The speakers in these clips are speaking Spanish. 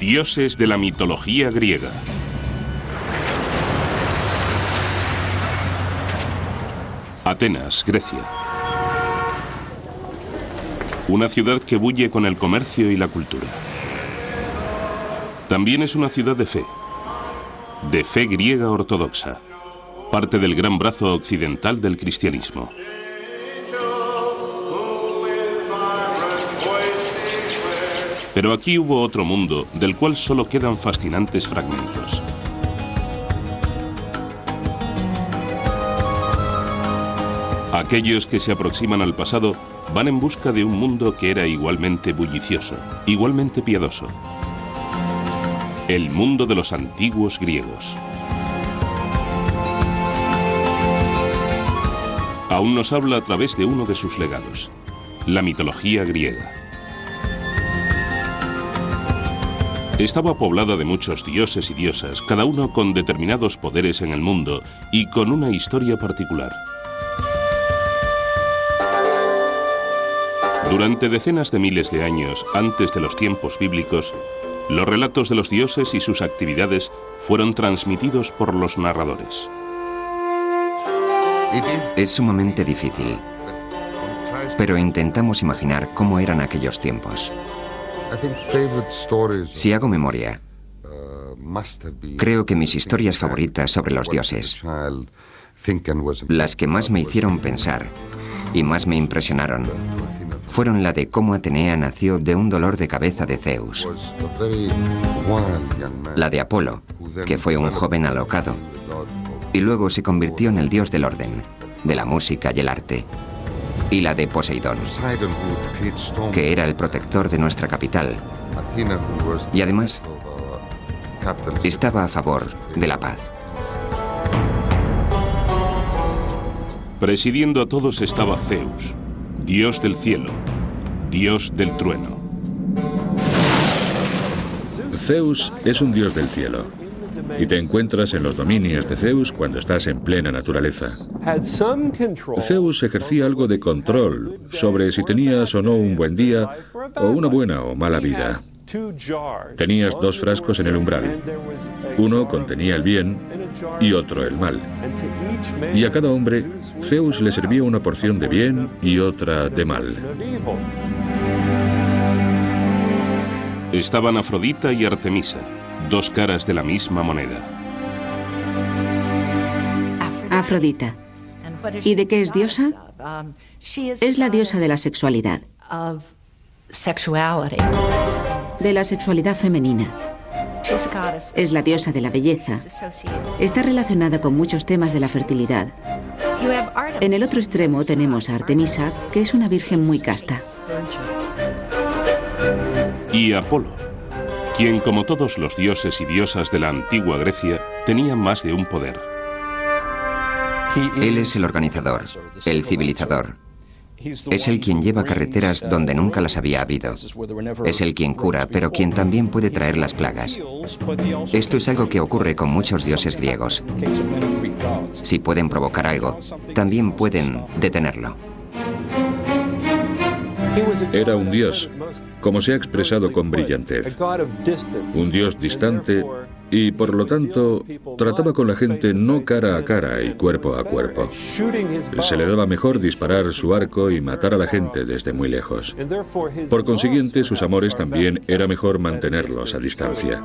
Dioses de la mitología griega. Atenas, Grecia. Una ciudad que bulle con el comercio y la cultura. También es una ciudad de fe griega ortodoxa, parte del gran brazo occidental del cristianismo. Pero aquí hubo otro mundo del cual solo quedan fascinantes fragmentos. Aquellos que se aproximan al pasado van en busca de un mundo que era igualmente bullicioso, igualmente piadoso. El mundo de los antiguos griegos. Aún nos habla a través de uno de sus legados, la mitología griega. Estaba poblada de muchos dioses y diosas, cada uno con determinados poderes en el mundo y con una historia particular. Durante decenas de miles de años antes de los tiempos bíblicos, los relatos de los dioses y sus actividades fueron transmitidos por los narradores. Es sumamente difícil, pero intentamos imaginar cómo eran aquellos tiempos. Si hago memoria, creo que mis historias favoritas sobre los dioses, las que más me hicieron pensar y más me impresionaron, fueron la de cómo Atenea nació de un dolor de cabeza de Zeus, la de Apolo, que fue un joven alocado y luego se convirtió en el dios del orden, de la música y el arte, y la de Poseidón, que era el protector de nuestra capital y además estaba a favor de la paz. Presidiendo a todos estaba Zeus, dios del cielo, dios del trueno. Zeus es un dios del cielo, y te encuentras en los dominios de Zeus cuando estás en plena naturaleza. Zeus ejercía algo de control sobre si tenías o no un buen día o una buena o mala vida. Tenías dos frascos en el umbral. Uno contenía el bien y otro el mal. Y a cada hombre, Zeus le servía una porción de bien y otra de mal. Estaban Afrodita y Artemisa, dos caras de la misma moneda. Afrodita. ¿Y de qué es diosa? Es la diosa de la sexualidad. De la sexualidad femenina. Es la diosa de la belleza. Está relacionada con muchos temas de la fertilidad. En el otro extremo tenemos a Artemisa, que es una virgen muy casta. Y Apolo, quien, como todos los dioses y diosas de la antigua Grecia, tenía más de un poder. Él es el organizador, el civilizador. Es el quien lleva carreteras donde nunca las había habido. Es el quien cura, pero quien también puede traer las plagas. Esto es algo que ocurre con muchos dioses griegos. Si pueden provocar algo, también pueden detenerlo. Era un dios, como se ha expresado con brillantez. Un dios distante y, por lo tanto, trataba con la gente no cara a cara y cuerpo a cuerpo. Se le daba mejor disparar su arco y matar a la gente desde muy lejos. Por consiguiente, sus amores también era mejor mantenerlos a distancia.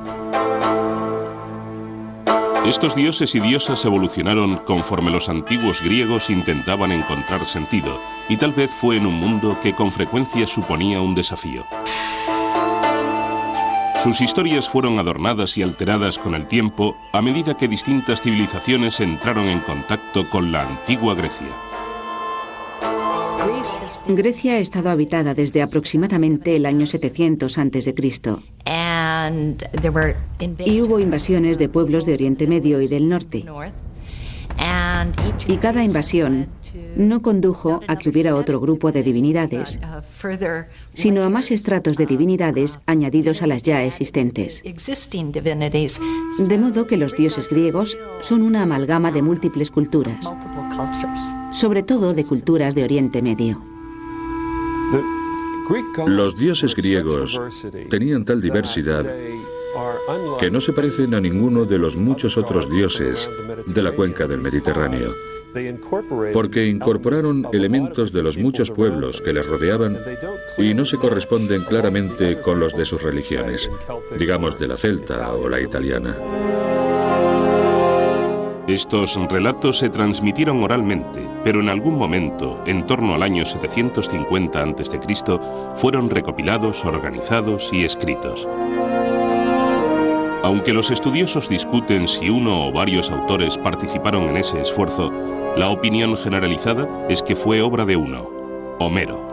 Estos dioses y diosas evolucionaron conforme los antiguos griegos intentaban encontrar sentido, y tal vez fue en un mundo que con frecuencia suponía un desafío. Sus historias fueron adornadas y alteradas con el tiempo a medida que distintas civilizaciones entraron en contacto con la antigua Grecia. Grecia ha estado habitada desde aproximadamente el año 700 a.C. Y hubo invasiones de pueblos de Oriente Medio y del norte. Y cada invasión no condujo a que hubiera otro grupo de divinidades, sino a más estratos de divinidades añadidos a las ya existentes. De modo que los dioses griegos son una amalgama de múltiples culturas, sobre todo de culturas de Oriente Medio. Los dioses griegos tenían tal diversidad que no se parecen a ninguno de los muchos otros dioses de la cuenca del Mediterráneo, porque incorporaron elementos de los muchos pueblos que les rodeaban y no se corresponden claramente con los de sus religiones, digamos de la celta o la italiana. Estos relatos se transmitieron oralmente, pero en algún momento, en torno al año 750 a.C., fueron recopilados, organizados y escritos. Aunque los estudiosos discuten si uno o varios autores participaron en ese esfuerzo, la opinión generalizada es que fue obra de uno, Homero.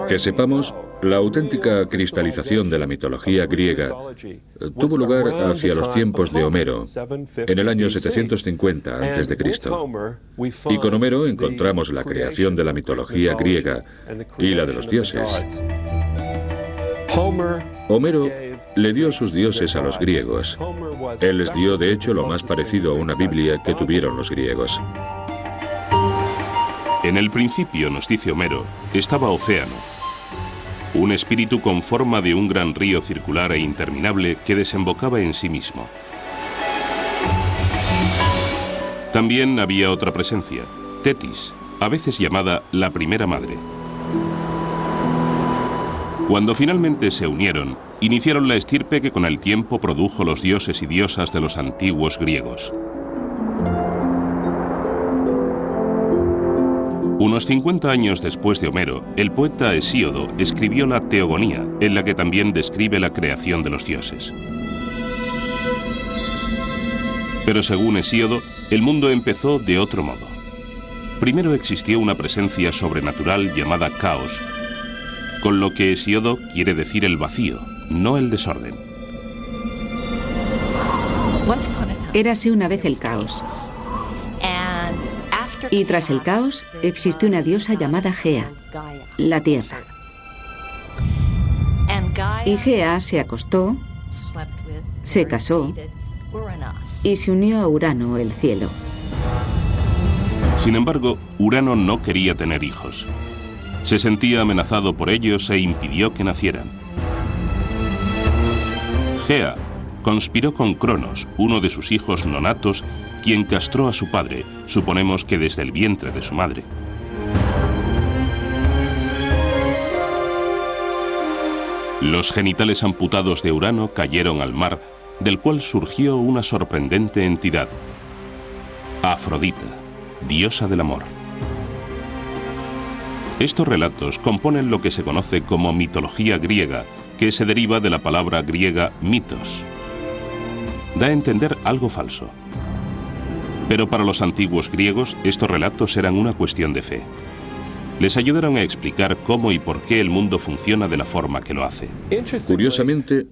Que sepamos, la auténtica cristalización de la mitología griega tuvo lugar hacia los tiempos de Homero, en el año 750 a.C. Y con Homero encontramos la creación de la mitología griega y la de los dioses. Homero le dio sus dioses a los griegos. Él les dio, de hecho, lo más parecido a una Biblia que tuvieron los griegos. En el principio, nos dice Homero, estaba Océano, un espíritu con forma de un gran río circular e interminable que desembocaba en sí mismo. También había otra presencia, Tetis, a veces llamada la primera madre. Cuando finalmente se unieron, iniciaron la estirpe que con el tiempo produjo los dioses y diosas de los antiguos griegos. Unos 50 años después de Homero, el poeta Hesíodo escribió la Teogonía, en la que también describe la creación de los dioses. Pero según Hesíodo, el mundo empezó de otro modo. Primero existió una presencia sobrenatural llamada caos, con lo que Hesíodo quiere decir el vacío, no el desorden. Érase una vez el caos. Y tras el caos existió una diosa llamada Gea, la tierra. Y Gea se acostó, se casó y se unió a Urano, el cielo. Sin embargo, Urano no quería tener hijos. Se sentía amenazado por ellos e impidió que nacieran. Gea conspiró con Cronos, uno de sus hijos nonatos, quien castró a su padre, suponemos que desde el vientre de su madre. Los genitales amputados de Urano cayeron al mar, del cual surgió una sorprendente entidad, Afrodita, diosa del amor. Estos relatos componen lo que se conoce como mitología griega, que se deriva de la palabra griega mitos. Da a entender algo falso. Pero para los antiguos griegos, estos relatos eran una cuestión de fe. Les ayudaron a explicar cómo y por qué el mundo funciona de la forma que lo hace. Curiosamente,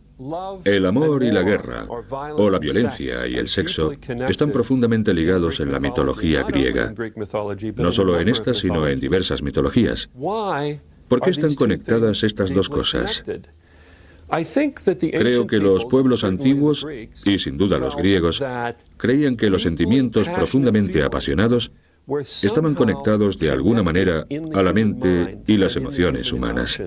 el amor y la guerra, o la violencia y el sexo, están profundamente ligados en la mitología griega. No solo en esta, sino en diversas mitologías. ¿Por qué están conectadas estas dos cosas? Creo que los pueblos antiguos, y sin duda los griegos, creían que los sentimientos profundamente apasionados estaban conectados de alguna manera a la mente y las emociones humanas.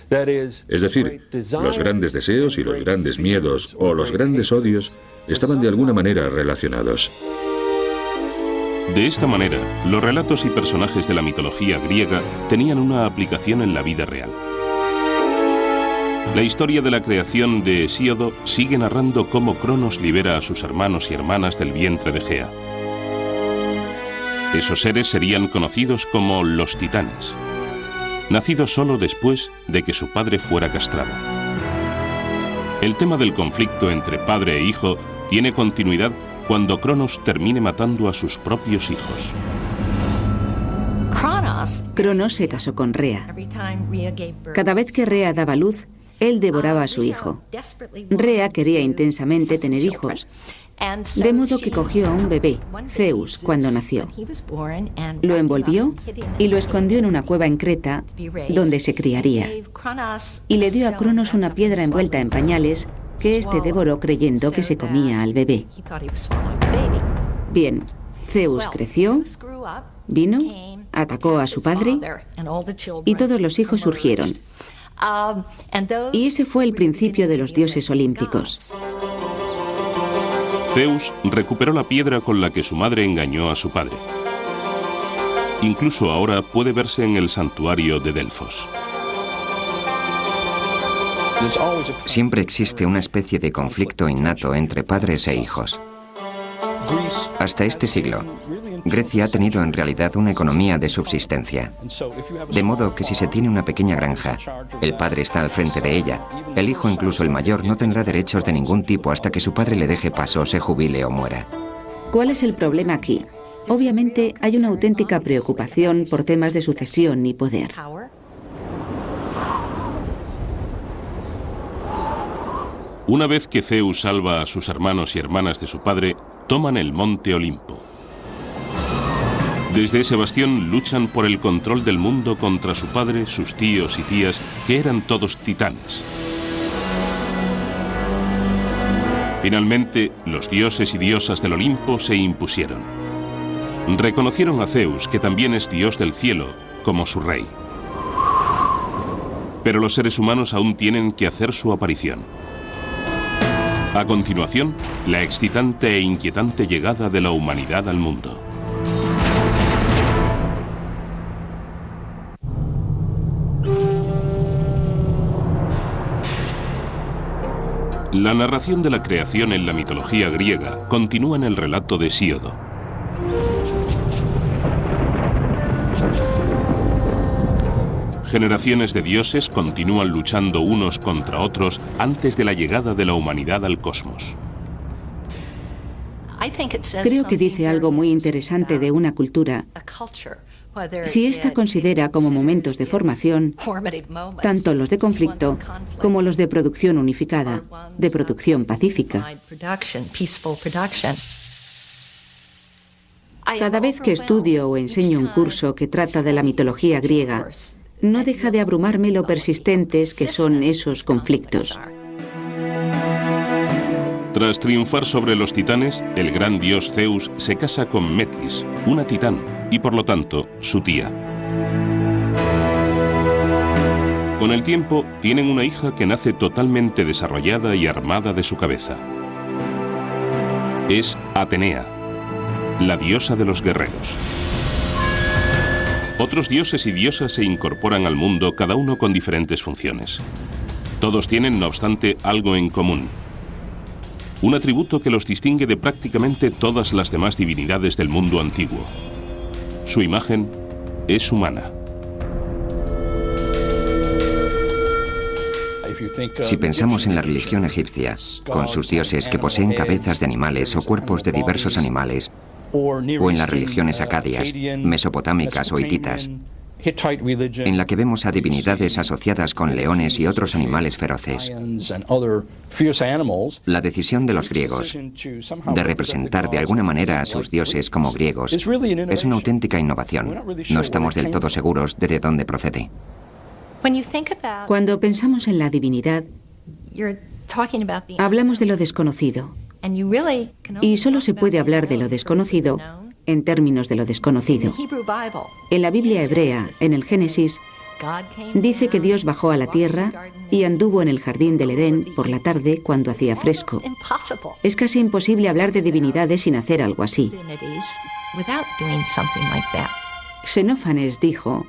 Es decir, los grandes deseos y los grandes miedos o los grandes odios estaban de alguna manera relacionados. De esta manera, los relatos y personajes de la mitología griega tenían una aplicación en la vida real. La historia de la creación de Hesíodo sigue narrando cómo Cronos libera a sus hermanos y hermanas del vientre de Gea. Esos seres serían conocidos como los titanes, nacidos solo después de que su padre fuera castrado. El tema del conflicto entre padre e hijo tiene continuidad cuando Cronos termine matando a sus propios hijos. Cronos se casó con Rea. Cada vez que Rea daba luz, él devoraba a su hijo. Rea quería intensamente tener hijos, de modo que cogió a un bebé, Zeus, cuando nació. Lo envolvió y lo escondió en una cueva en Creta, donde se criaría. Y le dio a Cronos una piedra envuelta en pañales que éste devoró creyendo que se comía al bebé. Bien, Zeus creció, vino, atacó a su padre y todos los hijos surgieron. Y ese fue el principio de los dioses olímpicos. Zeus recuperó la piedra con la que su madre engañó a su padre. Incluso ahora puede verse en el santuario de Delfos. Siempre existe una especie de conflicto innato entre padres e hijos. Hasta este siglo, Grecia ha tenido en realidad una economía de subsistencia. De modo que si se tiene una pequeña granja, el padre está al frente de ella. El hijo, incluso el mayor, no tendrá derechos de ningún tipo hasta que su padre le deje paso, se jubile o muera. ¿Cuál es el problema aquí? Obviamente hay una auténtica preocupación por temas de sucesión y poder. Una vez que Zeus salva a sus hermanos y hermanas de su padre, toman el monte Olimpo. Desde ese bastión luchan por el control del mundo contra su padre, sus tíos y tías, que eran todos titanes. Finalmente, los dioses y diosas del Olimpo se impusieron. Reconocieron a Zeus, que también es dios del cielo, como su rey. Pero los seres humanos aún tienen que hacer su aparición. A continuación, la excitante e inquietante llegada de la humanidad al mundo. La narración de la creación en la mitología griega continúa en el relato de Hesíodo. Generaciones de dioses continúan luchando unos contra otros antes de la llegada de la humanidad al cosmos. Creo que dice algo muy interesante de una cultura. Si ésta considera como momentos de formación tanto los de conflicto como los de producción unificada, de producción pacífica. Cada vez que estudio o enseño un curso que trata de la mitología griega, no deja de abrumarme lo persistentes que son esos conflictos. Tras triunfar sobre los titanes, el gran dios Zeus se casa con Metis, una titán, y por lo tanto, su tía. Con el tiempo, tienen una hija que nace totalmente desarrollada y armada de su cabeza. Es Atenea, la diosa de los guerreros. Otros dioses y diosas se incorporan al mundo, cada uno con diferentes funciones. Todos tienen, no obstante, algo en común. Un atributo que los distingue de prácticamente todas las demás divinidades del mundo antiguo. Su imagen es humana. Si pensamos en la religión egipcia, con sus dioses que poseen cabezas de animales o cuerpos de diversos animales, o en las religiones acadias, mesopotámicas o hititas, en la que vemos a divinidades asociadas con leones y otros animales feroces. La decisión de los griegos de representar de alguna manera a sus dioses como griegos es una auténtica innovación. No estamos del todo seguros de dónde procede. Cuando pensamos en la divinidad, hablamos de lo desconocido. Y solo se puede hablar de lo desconocido en términos de lo desconocido. En la Biblia hebrea, en el Génesis, dice que Dios bajó a la tierra y anduvo en el jardín del Edén por la tarde cuando hacía fresco. Es casi imposible hablar de divinidades sin hacer algo así. Xenófanes dijo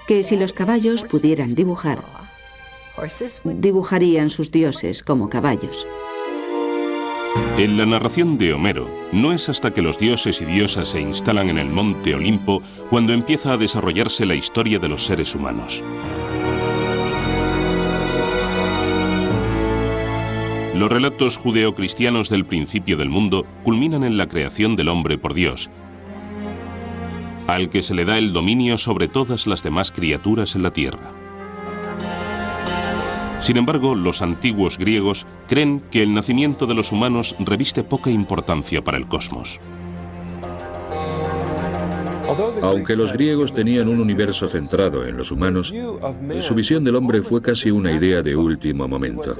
que si los caballos pudieran dibujar, dibujarían sus dioses como caballos. En la narración de Homero, no es hasta que los dioses y diosas se instalan en el monte Olimpo cuando empieza a desarrollarse la historia de los seres humanos. Los relatos judeocristianos del principio del mundo culminan en la creación del hombre por Dios, al que se le da el dominio sobre todas las demás criaturas en la tierra. Sin embargo, los antiguos griegos creen que el nacimiento de los humanos reviste poca importancia para el cosmos. Aunque los griegos tenían un universo centrado en los humanos, su visión del hombre fue casi una idea de último momento.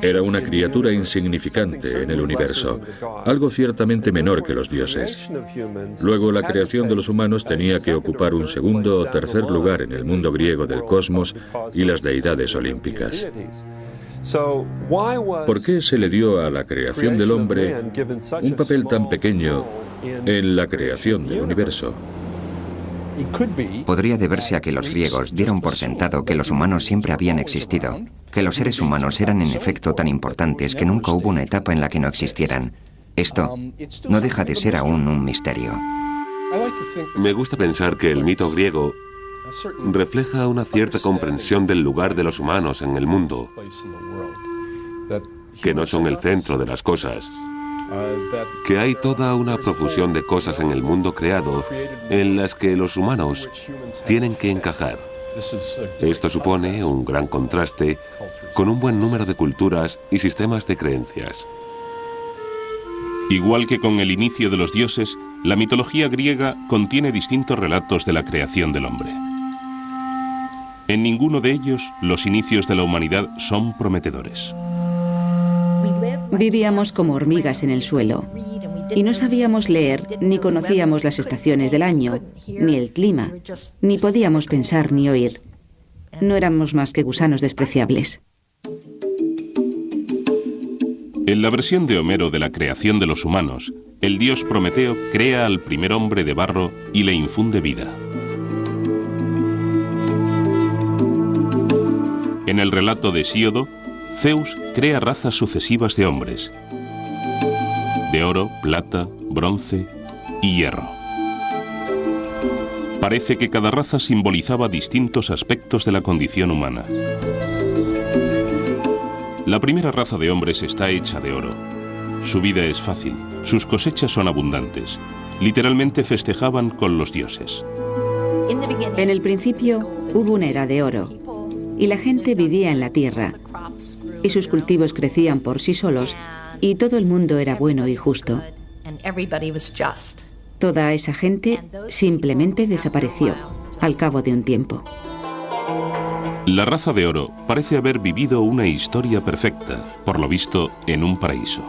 Era una criatura insignificante en el universo, algo ciertamente menor que los dioses. Luego, la creación de los humanos tenía que ocupar un segundo o tercer lugar en el mundo griego del cosmos y las deidades olímpicas. ¿Por qué se le dio a la creación del hombre un papel tan pequeño en la creación del universo? Podría deberse a que los griegos dieron por sentado que los humanos siempre habían existido, que los seres humanos eran en efecto tan importantes que nunca hubo una etapa en la que no existieran. Esto no deja de ser aún un misterio. Me gusta pensar que el mito griego refleja una cierta comprensión del lugar de los humanos en el mundo, que no son el centro de las cosas, que hay toda una profusión de cosas en el mundo creado en las que los humanos tienen que encajar. Esto supone un gran contraste con un buen número de culturas y sistemas de creencias. Igual que con el inicio de los dioses, la mitología griega contiene distintos relatos de la creación del hombre. En ninguno de ellos, los inicios de la humanidad son prometedores. Vivíamos como hormigas en el suelo y no sabíamos leer ni conocíamos las estaciones del año, ni el clima, ni podíamos pensar ni oír. No éramos más que gusanos despreciables. En la versión de Homero de la creación de los humanos, el dios Prometeo crea al primer hombre de barro y le infunde vida. En el relato de Hesíodo, Zeus crea razas sucesivas de hombres, de oro, plata, bronce y hierro. Parece que cada raza simbolizaba distintos aspectos de la condición humana. La primera raza de hombres está hecha de oro. Su vida es fácil, sus cosechas son abundantes. Literalmente festejaban con los dioses. En el principio hubo una era de oro, y la gente vivía en la tierra, y sus cultivos crecían por sí solos, y todo el mundo era bueno y justo. Toda esa gente simplemente desapareció al cabo de un tiempo. La raza de oro parece haber vivido una historia perfecta, por lo visto, en un paraíso.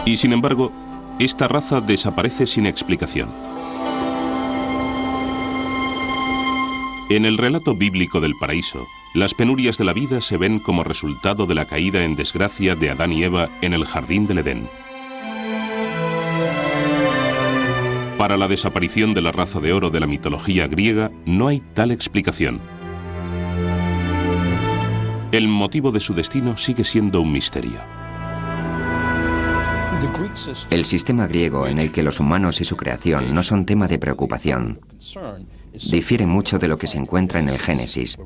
Y sin embargo, esta raza desaparece sin explicación. En el relato bíblico del paraíso, las penurias de la vida se ven como resultado de la caída en desgracia de Adán y Eva en el jardín del Edén. Para la desaparición de la raza de oro de la mitología griega no hay tal explicación. El motivo de su destino sigue siendo un misterio. El sistema griego en el que los humanos y su creación no son tema de preocupación difiere mucho de lo que se encuentra en el Génesis,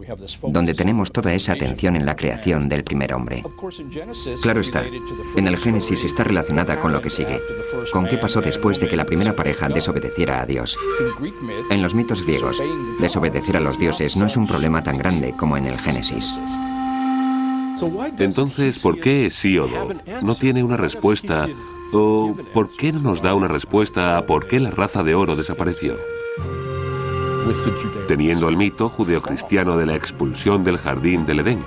donde tenemos toda esa atención en la creación del primer hombre. Claro está, en el Génesis está relacionada con lo que sigue, con qué pasó después de que la primera pareja desobedeciera a Dios. En los mitos griegos, desobedecer a los dioses no es un problema tan grande como en el Génesis. Entonces, ¿por qué Hesíodo no tiene una respuesta? ¿O por qué no nos da una respuesta a por qué la raza de oro desapareció? Teniendo el mito judeocristiano de la expulsión del jardín del Edén,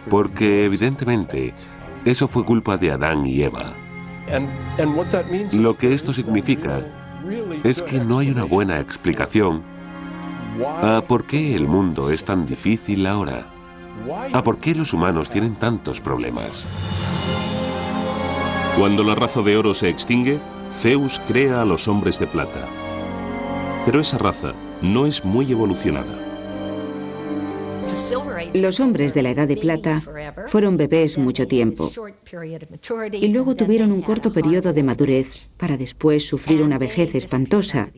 porque evidentemente eso fue culpa de Adán y Eva. Lo que esto significa es que no hay una buena explicación a por qué el mundo es tan difícil ahora, a por qué los humanos tienen tantos problemas. Cuando la raza de oro se extingue, Zeus crea a los hombres de plata. Pero esa raza no es muy evolucionada. Los hombres de la Edad de Plata fueron bebés mucho tiempo y luego tuvieron un corto periodo de madurez para después sufrir una vejez espantosa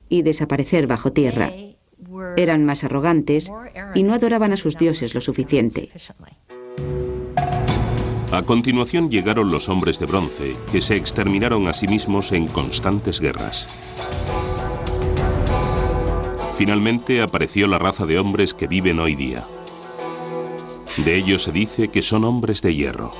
y desaparecer bajo tierra. Eran más arrogantes y no adoraban a sus dioses lo suficiente. A continuación llegaron los hombres de bronce, que se exterminaron a sí mismos en constantes guerras. Finalmente apareció la raza de hombres que viven hoy día. De ellos se dice que son hombres de hierro.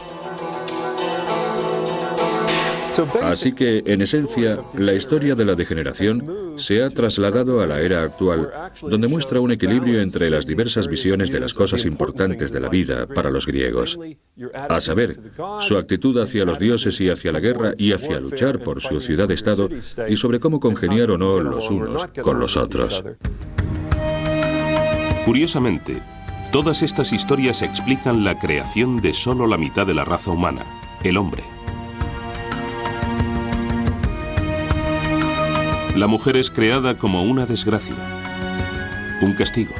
Así que, en esencia, la historia de la degeneración se ha trasladado a la era actual, donde muestra un equilibrio entre las diversas visiones de las cosas importantes de la vida para los griegos. A saber, su actitud hacia los dioses y hacia la guerra y hacia luchar por su ciudad-estado, y sobre cómo congeniar o no los unos con los otros. Curiosamente, todas estas historias explican la creación de solo la mitad de la raza humana, el hombre. La mujer es creada como una desgracia, un castigo,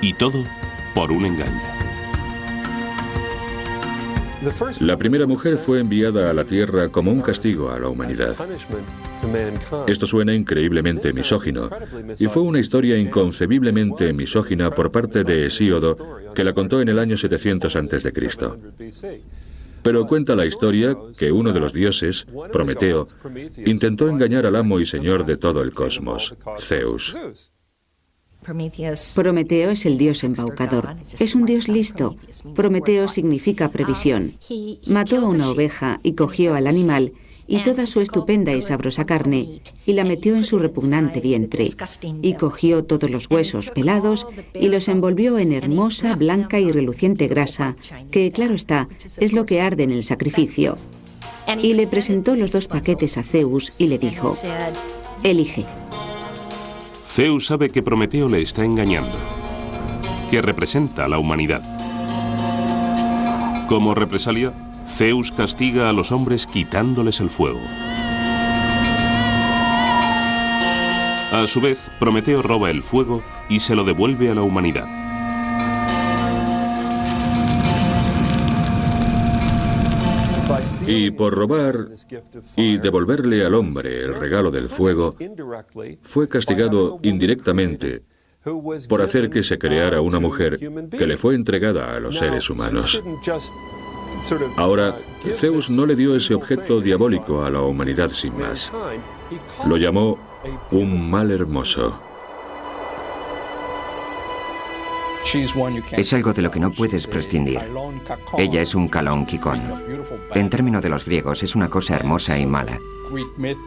y todo por un engaño. La primera mujer fue enviada a la tierra como un castigo a la humanidad. Esto suena increíblemente misógino, y fue una historia inconcebiblemente misógina por parte de Hesíodo, que la contó en el año 700 a.C. Pero cuenta la historia que uno de los dioses, Prometeo, intentó engañar al amo y señor de todo el cosmos, Zeus. Prometeo es el dios embaucador. Es un dios listo. Prometeo significa previsión. Mató a una oveja y cogió al animal y toda su estupenda y sabrosa carne y la metió en su repugnante vientre y cogió todos los huesos pelados y los envolvió en hermosa, blanca y reluciente grasa, que, claro está, es lo que arde en el sacrificio. Y le presentó los 2 paquetes a Zeus y le dijo: elige. Zeus sabe que Prometeo le está engañando, que representa a la humanidad. Como represalia, Zeus castiga a los hombres quitándoles el fuego. A su vez, Prometeo roba el fuego y se lo devuelve a la humanidad. Y por robar y devolverle al hombre el regalo del fuego, fue castigado indirectamente por hacer que se creara una mujer que le fue entregada a los seres humanos. Ahora, Zeus no le dio ese objeto diabólico a la humanidad sin más. Lo llamó un mal hermoso. Es algo de lo que no puedes prescindir. Ella es un kalón kikón. En términos de los griegos, es una cosa hermosa y mala.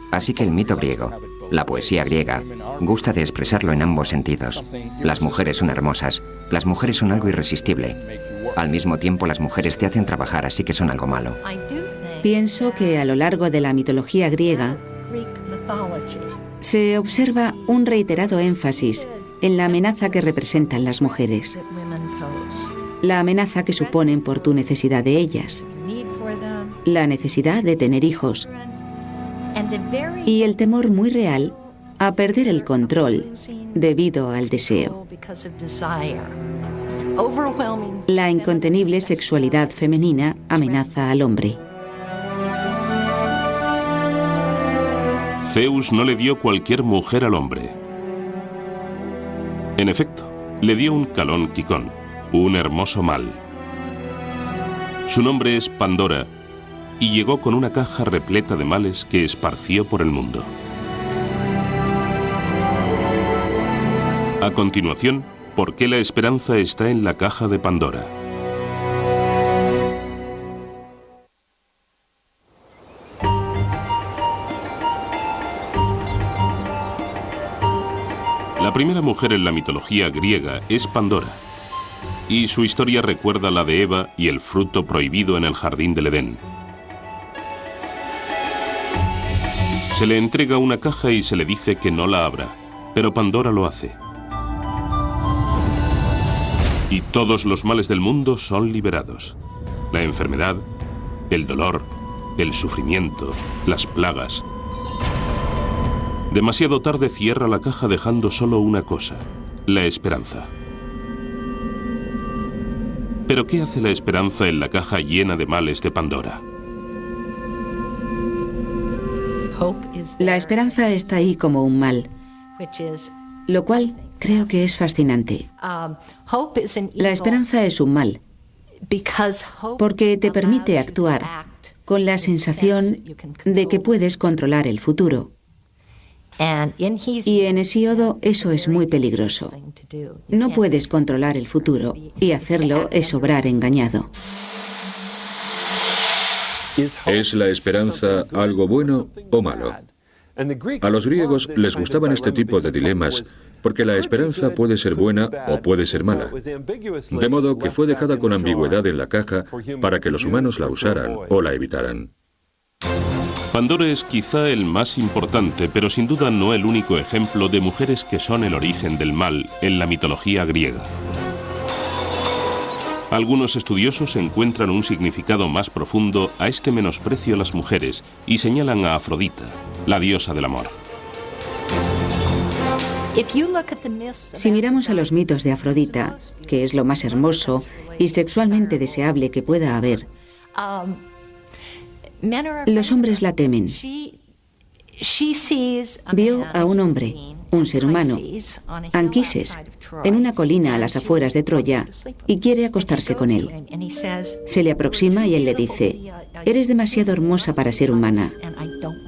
Así que el mito griego, la poesía griega, gusta de expresarlo en ambos sentidos. Las mujeres son hermosas, las mujeres son algo irresistible. Al mismo tiempo, las mujeres te hacen trabajar, así que son algo malo. Pienso que a lo largo de la mitología griega se observa un reiterado énfasis en la amenaza que representan las mujeres, la amenaza que suponen por tu necesidad de ellas, la necesidad de tener hijos y el temor muy real a perder el control debido al deseo. La incontenible sexualidad femenina amenaza al hombre. Zeus no le dio cualquier mujer al hombre. En efecto, le dio un kalón kikón, un hermoso mal. Su nombre es Pandora y llegó con una caja repleta de males que esparció por el mundo. A continuación, ¿por qué la esperanza está en la caja de Pandora? La primera mujer en la mitología griega es Pandora, y su historia recuerda la de Eva y el fruto prohibido en el jardín del Edén. Se le entrega una caja y se le dice que no la abra, pero Pandora lo hace. Y todos los males del mundo son liberados. La enfermedad, el dolor, el sufrimiento, las plagas. Demasiado tarde cierra la caja dejando solo una cosa, la esperanza. ¿Pero qué hace la esperanza en la caja llena de males de Pandora? La esperanza está ahí como un mal, lo cual creo que es fascinante. La esperanza es un mal, porque te permite actuar con la sensación de que puedes controlar el futuro. Y en Hesíodo eso es muy peligroso. No puedes controlar el futuro y hacerlo es obrar engañado. ¿Es la esperanza algo bueno o malo? A los griegos les gustaban este tipo de dilemas porque la esperanza puede ser buena o puede ser mala. De modo que fue dejada con ambigüedad en la caja para que los humanos la usaran o la evitaran. Pandora es quizá el más importante, pero sin duda no el único ejemplo de mujeres que son el origen del mal en la mitología griega. Algunos estudiosos encuentran un significado más profundo a este menosprecio a las mujeres y señalan a Afrodita, la diosa del amor. Si miramos a los mitos de Afrodita, que es lo más hermoso y sexualmente deseable que pueda haber, los hombres la temen. Vio a un hombre, un ser humano, Anquises, en una colina a las afueras de Troya y quiere acostarse con él. Se le aproxima y él le dice: «Eres demasiado hermosa para ser humana.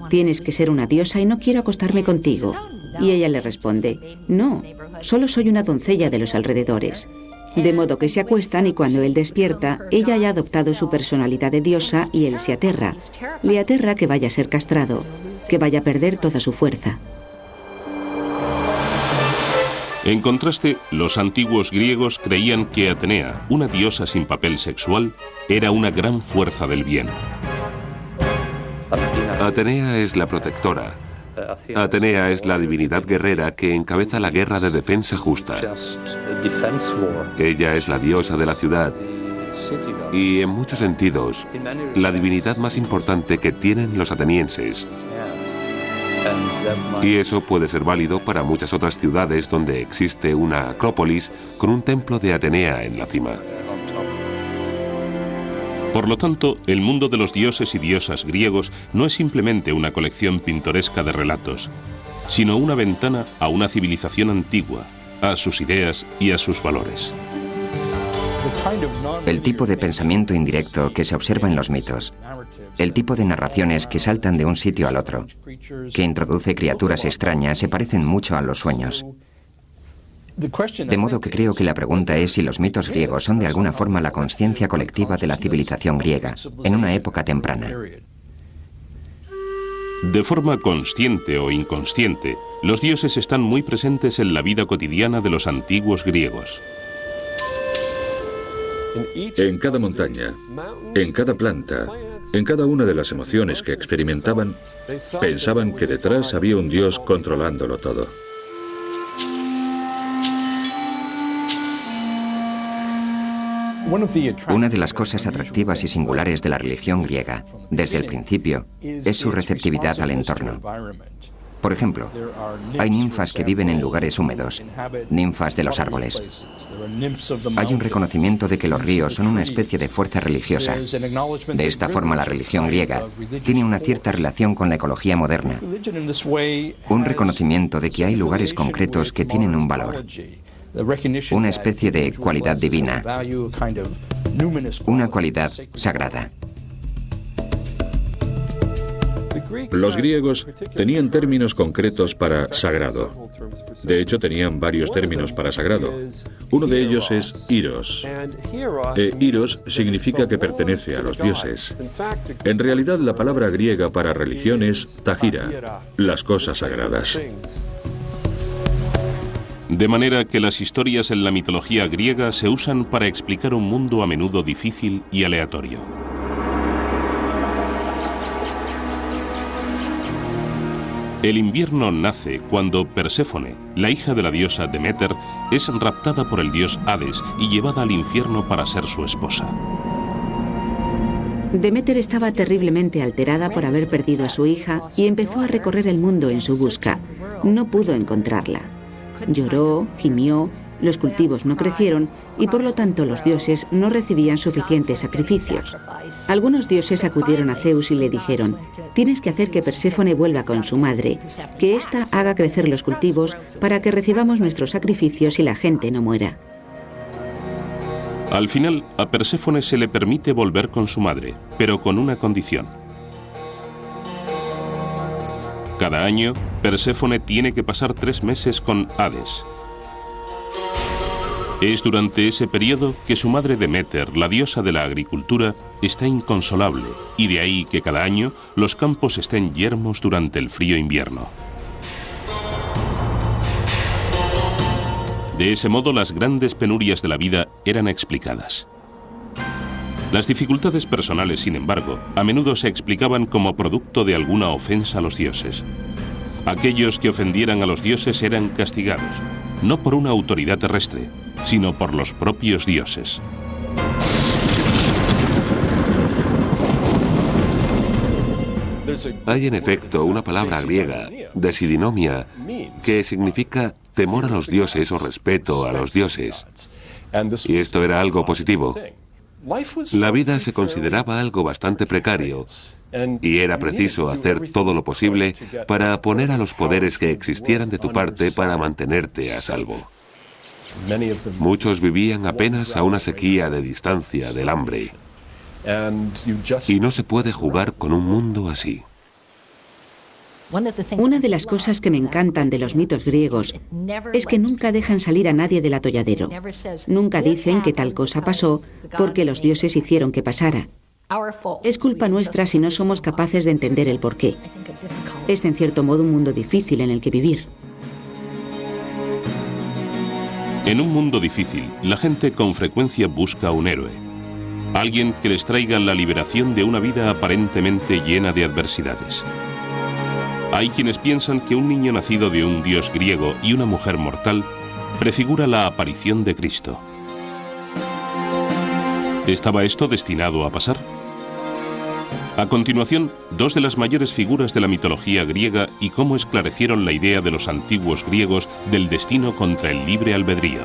Tienes que ser una diosa y no quiero acostarme contigo». Y ella le responde: «No, solo soy una doncella de los alrededores». De modo que se acuestan y cuando él despierta, ella ya ha adoptado su personalidad de diosa y él se aterra. Le aterra que vaya a ser castrado, que vaya a perder toda su fuerza. En contraste, los antiguos griegos creían que Atenea, una diosa sin papel sexual, era una gran fuerza del bien. Atenea es la protectora. Atenea es la divinidad guerrera que encabeza la guerra de defensa justa. Ella es la diosa de la ciudad y, en muchos sentidos, la divinidad más importante que tienen los atenienses. Y eso puede ser válido para muchas otras ciudades donde existe una acrópolis con un templo de Atenea en la cima. Por lo tanto, el mundo de los dioses y diosas griegos no es simplemente una colección pintoresca de relatos, sino una ventana a una civilización antigua, a sus ideas y a sus valores. El tipo de pensamiento indirecto que se observa en los mitos, el tipo de narraciones que saltan de un sitio al otro, que introduce criaturas extrañas, se parecen mucho a los sueños. De modo que creo que la pregunta es si los mitos griegos son de alguna forma la conciencia colectiva de la civilización griega, en una época temprana. De forma consciente o inconsciente, los dioses están muy presentes en la vida cotidiana de los antiguos griegos. En cada montaña, en cada planta, en cada una de las emociones que experimentaban, pensaban que detrás había un dios controlándolo todo. Una de las cosas atractivas y singulares de la religión griega, desde el principio, es su receptividad al entorno. Por ejemplo, hay ninfas que viven en lugares húmedos, ninfas de los árboles. Hay un reconocimiento de que los ríos son una especie de fuerza religiosa. De esta forma, la religión griega tiene una cierta relación con la ecología moderna. Un reconocimiento de que hay lugares concretos que tienen un valor. Una especie de cualidad divina. Una cualidad sagrada. Los griegos tenían términos concretos para sagrado. De hecho, tenían varios términos para sagrado. Uno de ellos es Iros. Iros significa que pertenece a los dioses. En realidad, la palabra griega para religión es tagira, las cosas sagradas. De manera que las historias en la mitología griega se usan para explicar un mundo a menudo difícil y aleatorio. El invierno nace cuando Perséfone, la hija de la diosa Deméter, es raptada por el dios Hades y llevada al infierno para ser su esposa. Deméter estaba terriblemente alterada por haber perdido a su hija y empezó a recorrer el mundo en su busca. No pudo encontrarla. Lloró, gimió, los cultivos no crecieron y por lo tanto los dioses no recibían suficientes sacrificios. Algunos dioses acudieron a Zeus y le dijeron: tienes que hacer que Perséfone vuelva con su madre, que ésta haga crecer los cultivos para que recibamos nuestros sacrificios y la gente no muera. Al final, a Perséfone se le permite volver con su madre, pero con una condición. Cada año, Perséfone tiene que pasar 3 meses con Hades. Es durante ese periodo que su madre Deméter, la diosa de la agricultura, está inconsolable, y de ahí que cada año los campos estén yermos durante el frío invierno. De ese modo, las grandes penurias de la vida eran explicadas. Las dificultades personales, sin embargo, a menudo se explicaban como producto de alguna ofensa a los dioses. Aquellos que ofendieran a los dioses eran castigados, no por una autoridad terrestre, sino por los propios dioses. Hay en efecto una palabra griega, desidinomia, que significa temor a los dioses o respeto a los dioses. Y esto era algo positivo. La vida se consideraba algo bastante precario y era preciso hacer todo lo posible para poner a los poderes que existieran de tu parte para mantenerte a salvo. Muchos vivían apenas a una sequía de distancia del hambre. Y no se puede jugar con un mundo así. Una de las cosas que me encantan de los mitos griegos es que nunca dejan salir a nadie del atolladero. Nunca dicen que tal cosa pasó porque los dioses hicieron que pasara. Es culpa nuestra si no somos capaces de entender el porqué. Es en cierto modo un mundo difícil en el que vivir. En un mundo difícil, la gente con frecuencia busca un héroe. Alguien que les traiga la liberación de una vida aparentemente llena de adversidades. Hay quienes piensan que un niño nacido de un dios griego y una mujer mortal prefigura la aparición de Cristo. ¿Estaba esto destinado a pasar? A continuación, dos de las mayores figuras de la mitología griega y cómo esclarecieron la idea de los antiguos griegos del destino contra el libre albedrío.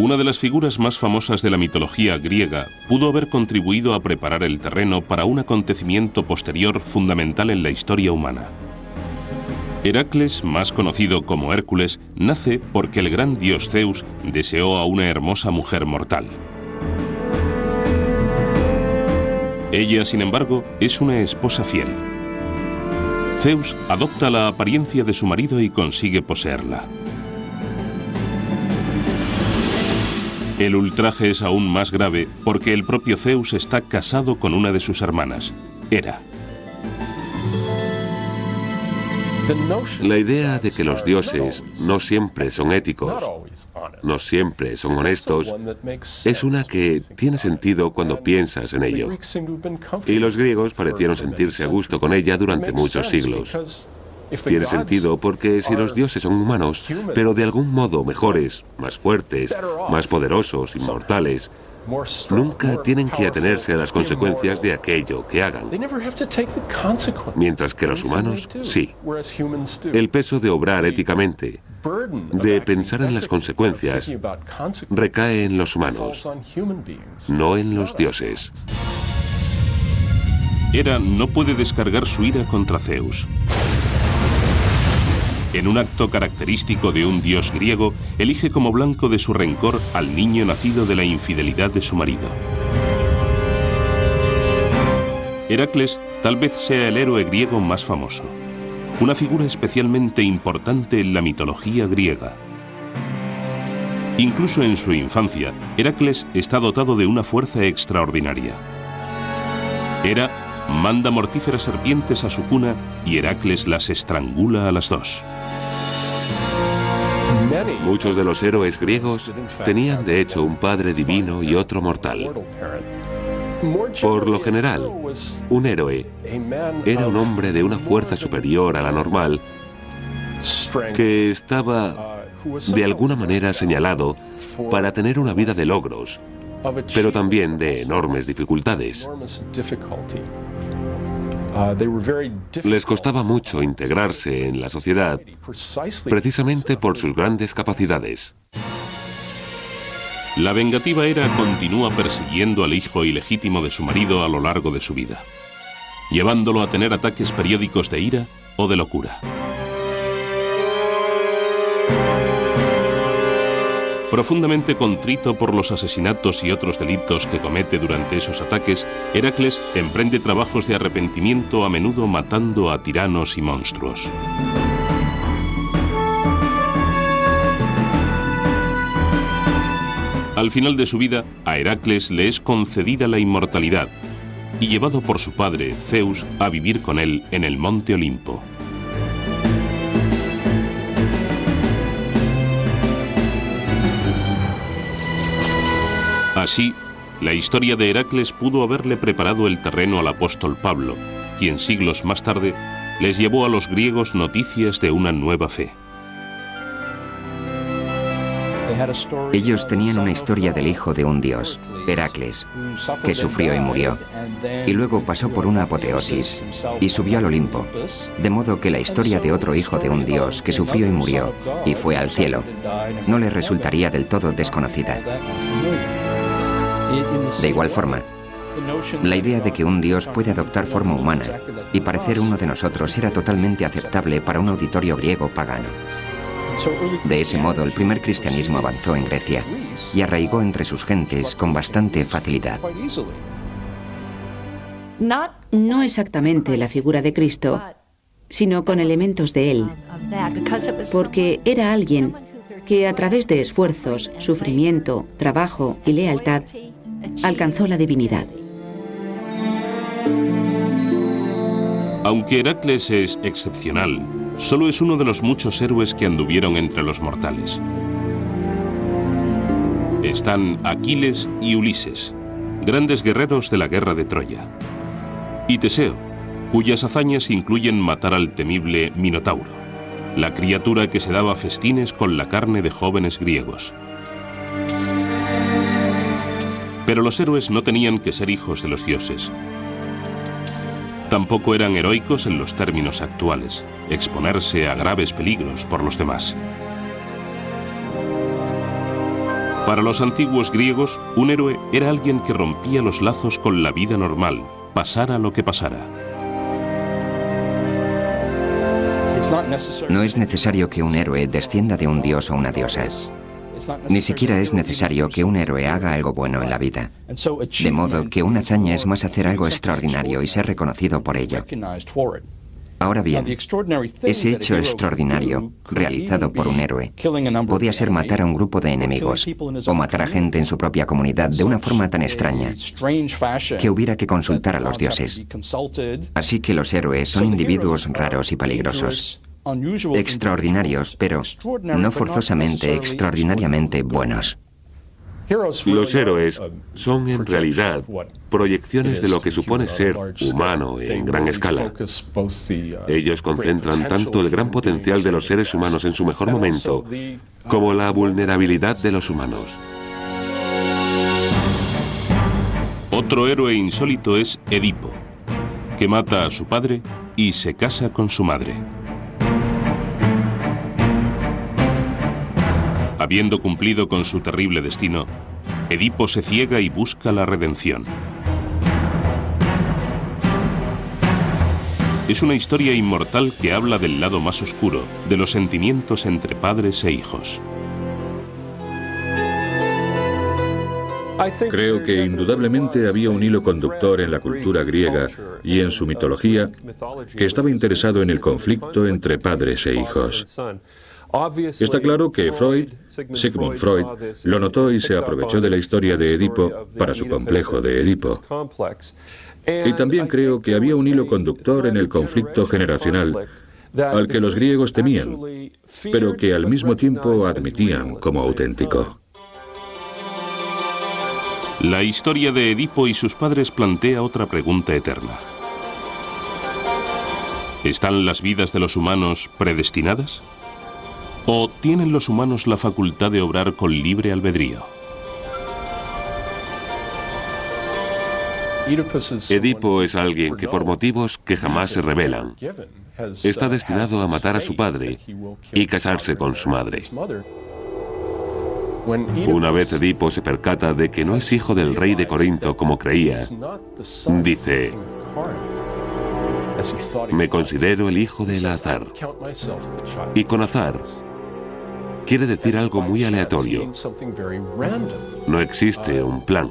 Una de las figuras más famosas de la mitología griega pudo haber contribuido a preparar el terreno para un acontecimiento posterior fundamental en la historia humana. Heracles, más conocido como Hércules, nace porque el gran dios Zeus deseó a una hermosa mujer mortal. Ella, sin embargo, es una esposa fiel. Zeus adopta la apariencia de su marido y consigue poseerla. El ultraje es aún más grave porque el propio Zeus está casado con una de sus hermanas, Hera. La idea de que los dioses no siempre son éticos, no siempre son honestos, es una que tiene sentido cuando piensas en ello. Y los griegos parecieron sentirse a gusto con ella durante muchos siglos. Tiene sentido porque si los dioses son humanos, pero de algún modo mejores, más fuertes, más poderosos, inmortales, nunca tienen que atenerse a las consecuencias de aquello que hagan. Mientras que los humanos, sí. El peso de obrar éticamente, de pensar en las consecuencias, recae en los humanos, no en los dioses. Hera no puede descargar su ira contra Zeus. En un acto característico de un dios griego, elige como blanco de su rencor al niño nacido de la infidelidad de su marido. Heracles tal vez sea el héroe griego más famoso, una figura especialmente importante en la mitología griega. Incluso en su infancia, Heracles está dotado de una fuerza extraordinaria. Hera manda mortíferas serpientes a su cuna y Heracles las estrangula a las dos. Muchos de los héroes griegos tenían de hecho un padre divino y otro mortal. Por lo general, un héroe era un hombre de una fuerza superior a la normal que estaba de alguna manera señalado para tener una vida de logros, pero también de enormes dificultades. Les costaba mucho integrarse en la sociedad, precisamente por sus grandes capacidades. La vengativa Hera continúa persiguiendo al hijo ilegítimo de su marido a lo largo de su vida, llevándolo a tener ataques periódicos de ira o de locura. Profundamente contrito por los asesinatos y otros delitos que comete durante esos ataques, Heracles emprende trabajos de arrepentimiento, a menudo matando a tiranos y monstruos. Al final de su vida, a Heracles le es concedida la inmortalidad y llevado por su padre, Zeus, a vivir con él en el monte Olimpo. Así, la historia de Heracles pudo haberle preparado el terreno al apóstol Pablo, quien siglos más tarde les llevó a los griegos noticias de una nueva fe. Ellos tenían una historia del hijo de un dios, Heracles, que sufrió y murió, y luego pasó por una apoteosis y subió al Olimpo, de modo que la historia de otro hijo de un dios que sufrió y murió y fue al cielo no le resultaría del todo desconocida. De igual forma, la idea de que un dios puede adoptar forma humana y parecer uno de nosotros era totalmente aceptable para un auditorio griego pagano. De ese modo, el primer cristianismo avanzó en Grecia y arraigó entre sus gentes con bastante facilidad. No exactamente la figura de Cristo, sino con elementos de él, porque era alguien que a través de esfuerzos, sufrimiento, trabajo y lealtad alcanzó la divinidad. Aunque Heracles es excepcional, solo es uno de los muchos héroes que anduvieron entre los mortales. Están Aquiles y Ulises, grandes guerreros de la guerra de Troya, y Teseo, cuyas hazañas incluyen matar al temible Minotauro, la criatura que se daba festines con la carne de jóvenes griegos. Pero los héroes no tenían que ser hijos de los dioses. Tampoco eran heroicos en los términos actuales, exponerse a graves peligros por los demás. Para los antiguos griegos, un héroe era alguien que rompía los lazos con la vida normal, pasara lo que pasara. No es necesario que un héroe descienda de un dios o una diosa. Ni siquiera es necesario que un héroe haga algo bueno en la vida. De modo que una hazaña es más hacer algo extraordinario y ser reconocido por ello. Ahora bien, ese hecho extraordinario, realizado por un héroe, podía ser matar a un grupo de enemigos o matar a gente en su propia comunidad de una forma tan extraña que hubiera que consultar a los dioses. Así que los héroes son individuos raros y peligrosos. Extraordinarios, pero no forzosamente extraordinariamente buenos. Los héroes son en realidad proyecciones de lo que supone ser humano en gran escala. Ellos concentran tanto el gran potencial de los seres humanos en su mejor momento como la vulnerabilidad de los humanos. Otro héroe insólito es Edipo, que mata a su padre y se casa con su madre. Habiendo cumplido con su terrible destino, Edipo se ciega y busca la redención. Es una historia inmortal que habla del lado más oscuro de los sentimientos entre padres e hijos. Creo que indudablemente había un hilo conductor en la cultura griega y en su mitología que estaba interesado en el conflicto entre padres e hijos. Está claro que Sigmund Freud, lo notó y se aprovechó de la historia de Edipo para su complejo de Edipo. Y también creo que había un hilo conductor en el conflicto generacional al que los griegos temían, pero que al mismo tiempo admitían como auténtico. La historia de Edipo y sus padres plantea otra pregunta eterna. ¿Están las vidas de los humanos predestinadas? ¿O tienen los humanos la facultad de obrar con libre albedrío? Edipo es alguien que por motivos que jamás se revelan, está destinado a matar a su padre y casarse con su madre. Una vez Edipo se percata de que no es hijo del rey de Corinto como creía, dice: me considero el hijo de Eleazar. Y con azar quiere decir algo muy aleatorio. No existe un plan.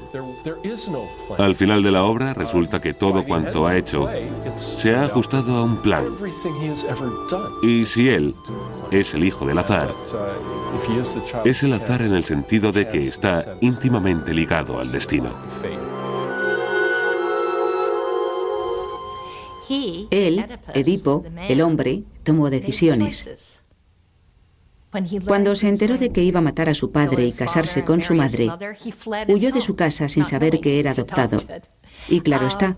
Al final de la obra resulta que todo cuanto ha hecho se ha ajustado a un plan. Y si él es el hijo del azar, es el azar en el sentido de que está íntimamente ligado al destino. Él, Edipo, el hombre, tomó decisiones. Cuando se enteró de que iba a matar a su padre y casarse con su madre, huyó de su casa sin saber que era adoptado. Y claro está,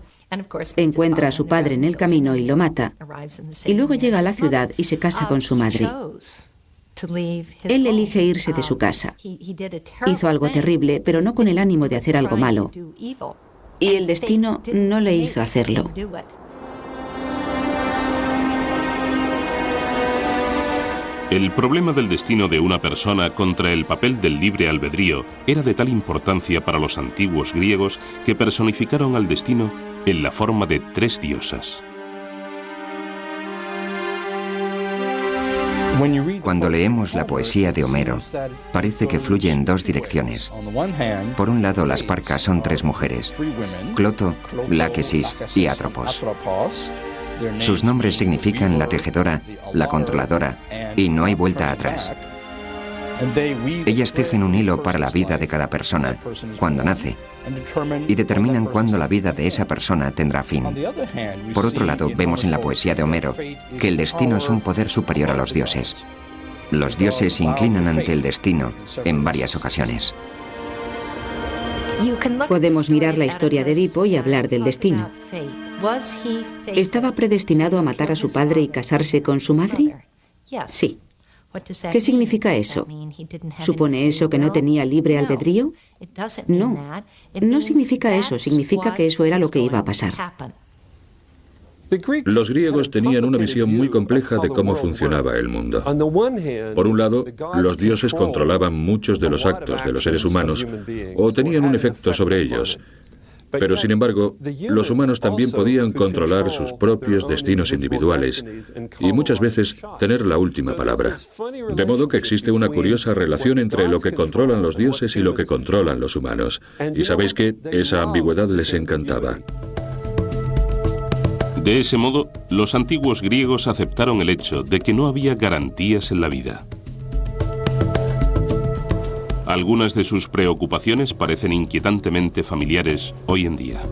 encuentra a su padre en el camino y lo mata. Y luego llega a la ciudad y se casa con su madre. Él elige irse de su casa. Hizo algo terrible, pero no con el ánimo de hacer algo malo. Y el destino no le hizo hacerlo. El problema del destino de una persona contra el papel del libre albedrío era de tal importancia para los antiguos griegos que personificaron al destino en la forma de 3 diosas. Cuando leemos la poesía de Homero, parece que fluye en 2 direcciones. Por un lado, las Parcas son 3 mujeres: Cloto, Láquesis y Atropos. Sus nombres significan la tejedora, la controladora, y no hay vuelta atrás. Ellas tejen un hilo para la vida de cada persona, cuando nace, y determinan cuándo la vida de esa persona tendrá fin. Por otro lado, vemos en la poesía de Homero que el destino es un poder superior a los dioses. Los dioses se inclinan ante el destino en varias ocasiones. Podemos mirar la historia de Edipo y hablar del destino. ¿Estaba predestinado a matar a su padre y casarse con su madre? Sí. ¿Qué significa eso? ¿Supone eso que no tenía libre albedrío? No, no significa eso, significa que eso era lo que iba a pasar. Los griegos tenían una visión muy compleja de cómo funcionaba el mundo. Por un lado, los dioses controlaban muchos de los actos de los seres humanos o tenían un efecto sobre ellos. Pero, sin embargo, los humanos también podían controlar sus propios destinos individuales y muchas veces tener la última palabra. De modo que existe una curiosa relación entre lo que controlan los dioses y lo que controlan los humanos. Y sabéis que esa ambigüedad les encantaba. De ese modo, los antiguos griegos aceptaron el hecho de que no había garantías en la vida. Algunas de sus preocupaciones parecen inquietantemente familiares hoy en día.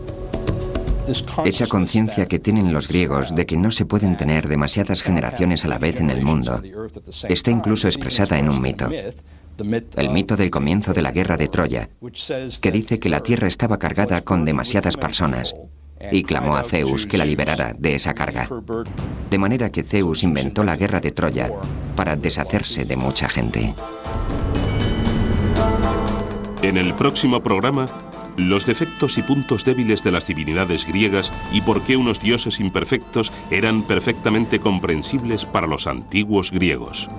Esa conciencia que tienen los griegos de que no se pueden tener demasiadas generaciones a la vez en el mundo está incluso expresada en un mito. El mito del comienzo de la guerra de Troya, que dice que la tierra estaba cargada con demasiadas personas y clamó a Zeus que la liberara de esa carga. De manera que Zeus inventó la guerra de Troya para deshacerse de mucha gente. En el próximo programa, los defectos y puntos débiles de las divinidades griegas y por qué unos dioses imperfectos eran perfectamente comprensibles para los antiguos griegos.